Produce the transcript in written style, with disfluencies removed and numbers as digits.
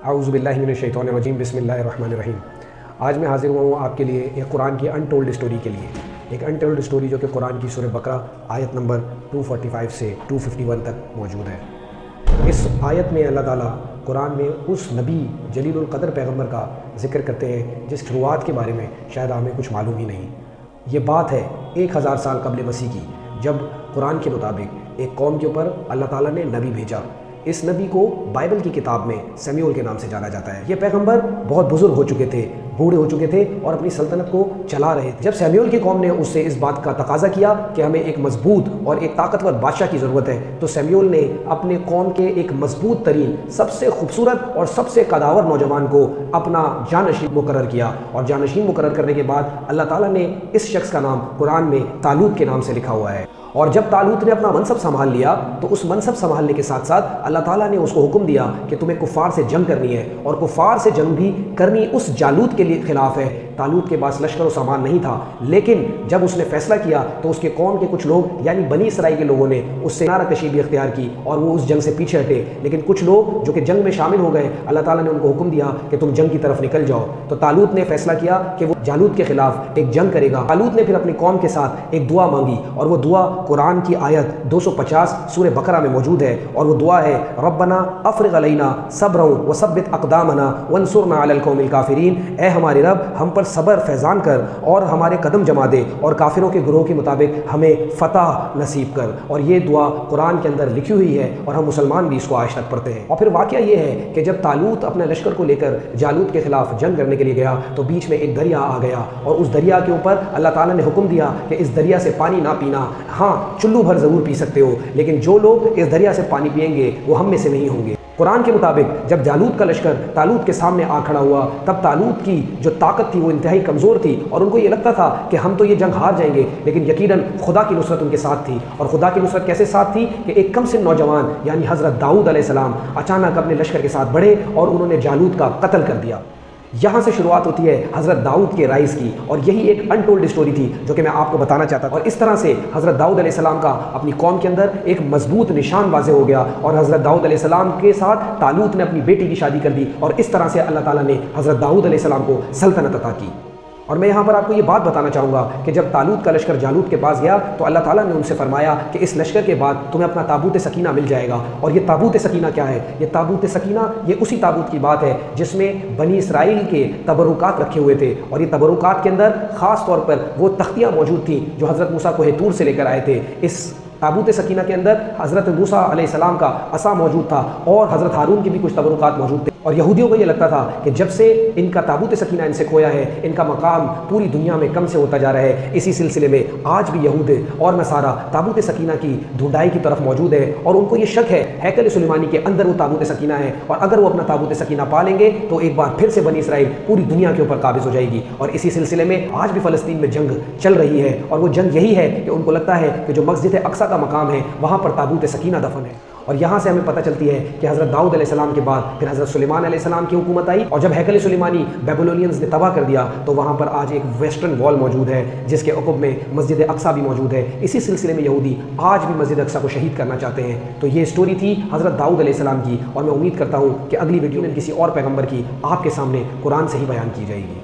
اعوذ باللہ من الشیطان الرجیم بسم اللہ الرحمن الرحیم۔ آج میں حاضر ہوا ہوں آپ کے لیے ایک قرآن کی انٹولڈ اسٹوری کے لیے، ایک انٹولڈ اسٹوری جو کہ قرآن کی سورہ بقرہ آیت نمبر 245 سے 251 تک موجود ہے۔ اس آیت میں اللہ تعالیٰ قرآن میں اس نبی جلیل القدر پیغمبر کا ذکر کرتے ہیں جس شروعات کے بارے میں شاید ہمیں کچھ معلوم ہی نہیں۔ یہ بات ہے 1000 سال قبل مسیح کی، جب قرآن کے مطابق ایک قوم کے اوپر اللہ تعالیٰ نے نبی بھیجا۔ اس نبی کو بائبل کی کتاب میں سمیول کے نام سے جانا جاتا ہے۔ یہ پیغمبر بہت بزرگ ہو چکے تھے، بوڑھے ہو چکے تھے اور اپنی سلطنت کو چلا رہے تھے۔ جب سمیول کی قوم نے اس سے اس بات کا تقاضا کیا کہ ہمیں ایک مضبوط اور ایک طاقتور بادشاہ کی ضرورت ہے، تو سمیول نے اپنے قوم کے ایک مضبوط ترین، سب سے خوبصورت اور سب سے قداور نوجوان کو اپنا جانشین مقرر کیا، اور جانشین مقرر کرنے کے بعد اللہ تعالیٰ نے اس شخص کا نام قرآن میں طالوت کے نام سے لکھا ہوا ہے۔ اور جب طالوت نے اپنا منصب سنبھال لیا تو اس منصب سنبھالنے کے ساتھ ساتھ اللہ تعالیٰ نے اس کو حکم دیا کہ تمہیں کفار سے جنگ کرنی ہے، اور کفار سے جنگ بھی کرنی اس جالوت کے لیے خلاف ہے۔ طالوت کے پاس لشکر و سامان نہیں تھا، لیکن جب اس نے فیصلہ کیا تو اس کے قوم کے کچھ لوگ یعنی بنی اسرائیل کے لوگوں نے اس سے کنارہ کشی بھی اختیار کی اور وہ اس جنگ سے پیچھے ہٹے۔ لیکن کچھ لوگ جو کہ جنگ میں شامل ہو گئے، اللہ تعالیٰ نے ان کو حکم دیا کہ تم جنگ کی طرف نکل جاؤ۔ تو طالوت نے فیصلہ کیا کہ وہ جالوت کے خلاف ایک جنگ کرے گا۔ طالوت نے پھر اپنی قوم کے ساتھ ایک دعا مانگی، اور وہ دعا قرآن کی آیت 250 سورہ بقرہ میں موجود ہے، اور وہ دعا ہے ربنا افرغ علینا صبرا وثبت اقدامنا وانصرنا علی القوم الکافرین۔ اے ہمارے رب، ہم پر صبر فیضان کر اور ہمارے قدم جما دے، اور کافروں کے گروہ کے مطابق ہمیں فتح نصیب کر۔ اور یہ دعا قرآن کے اندر لکھی ہوئی ہے اور ہم مسلمان بھی اس کو آج تک پڑھتے ہیں۔ اور پھر واقعہ یہ ہے کہ جب طالوت اپنے لشکر کو لے کر جالوت کے خلاف جنگ کرنے کے لیے گیا تو بیچ میں ایک دریا آ گیا، اور اس دریا کے اوپر اللہ تعالیٰ نے حکم دیا کہ اس دریا سے پانی نہ پینا، ہاں چلو بھر ضرور پی سکتے ہو، لیکن جو لوگ اس دریا سے پانی پئیں گے وہ ہم میں سے نہیں ہوں گے۔ قرآن کے مطابق جب جالوت کا لشکر طالوت کے سامنے آ کھڑا ہوا، تب طالوت کی جو طاقت تھی وہ انتہائی کمزور تھی، اور ان کو یہ لگتا تھا کہ ہم تو یہ جنگ ہار جائیں گے، لیکن یقیناً خدا کی نصرت ان کے ساتھ تھی۔ اور خدا کی نصرت کیسے ساتھ تھی کہ ایک کم سن نوجوان یعنی حضرت داؤد علیہ السلام اچانک اپنے لشکر کے ساتھ بڑھے اور انہوں نے جالوت کا قتل کر دیا۔ یہاں سے شروعات ہوتی ہے حضرت داؤد کے رائز کی، اور یہی ایک انٹولڈ اسٹوری تھی جو کہ میں آپ کو بتانا چاہتا تھا۔ اور اس طرح سے حضرت داؤد علیہ السلام کا اپنی قوم کے اندر ایک مضبوط نشان واضح ہو گیا، اور حضرت داؤد علیہ السلام کے ساتھ طالوت نے اپنی بیٹی کی شادی کر دی، اور اس طرح سے اللہ تعالیٰ نے حضرت داؤد علیہ السلام کو سلطنت عطا کی۔ اور میں یہاں پر آپ کو یہ بات بتانا چاہوں گا کہ جب طالوت کا لشکر جالوت کے پاس گیا تو اللہ تعالیٰ نے ان سے فرمایا کہ اس لشکر کے بعد تمہیں اپنا تابوت سکینہ مل جائے گا۔ اور یہ تابوت سکینہ کیا ہے؟ یہ تابوت سکینہ یہ اسی تابوت کی بات ہے جس میں بنی اسرائیل کے تبرکات رکھے ہوئے تھے، اور یہ تبرکات کے اندر خاص طور پر وہ تختیاں موجود تھیں جو حضرت موسیٰ کوہ طور سے لے کر آئے تھے۔ اس تابوت سکینہ کے اندر حضرت موسیٰ علیہ السلام کا عصا موجود تھا، اور حضرت ہارون کی بھی کچھ تبرکات موجود تھے۔ اور یہودیوں کو یہ لگتا تھا کہ جب سے ان کا تابوت سکینہ ان سے کھویا ہے، ان کا مقام پوری دنیا میں کم سے ہوتا جا رہا ہے۔ اسی سلسلے میں آج بھی یہود اور نصارہ تابوت سکینہ کی ڈھونڈائی کی طرف موجود ہے، اور ان کو یہ شک ہے ہیکل سلیمانی کے اندر وہ تابوت سکینہ ہے، اور اگر وہ اپنا تابوت سکینہ پا لیں گے تو ایک بار پھر سے بنی اسرائیل پوری دنیا کے اوپر قابض ہو جائے گی۔ اور اسی سلسلے میں آج بھی فلسطین میں جنگ چل رہی ہے، اور وہ جنگ یہی ہے کہ ان کو لگتا ہے کہ جو مسجد اقصیٰ کا مقام ہے وہاں پر تابوت سکینہ دفن ہے۔ اور یہاں سے ہمیں پتہ چلتی ہے کہ حضرت داؤد علیہ السلام کے بعد پھر حضرت سلیمان علیہ السلام کی حکومت آئی، اور جب ہیکل سلیمانی بیبلونینز نے تباہ کر دیا تو وہاں پر آج ایک ویسٹرن وال موجود ہے جس کے عقب میں مسجد اقصیٰ بھی موجود ہے۔ اسی سلسلے میں یہودی آج بھی مسجد اقصیٰ کو شہید کرنا چاہتے ہیں۔ تو یہ اسٹوری تھی حضرت داؤد علیہ السلام کی، اور میں امید کرتا ہوں کہ اگلی ویڈیو میں کسی اور پیغمبر کی آپ کے سامنے قرآن سے ہی بیان کی جائے گی۔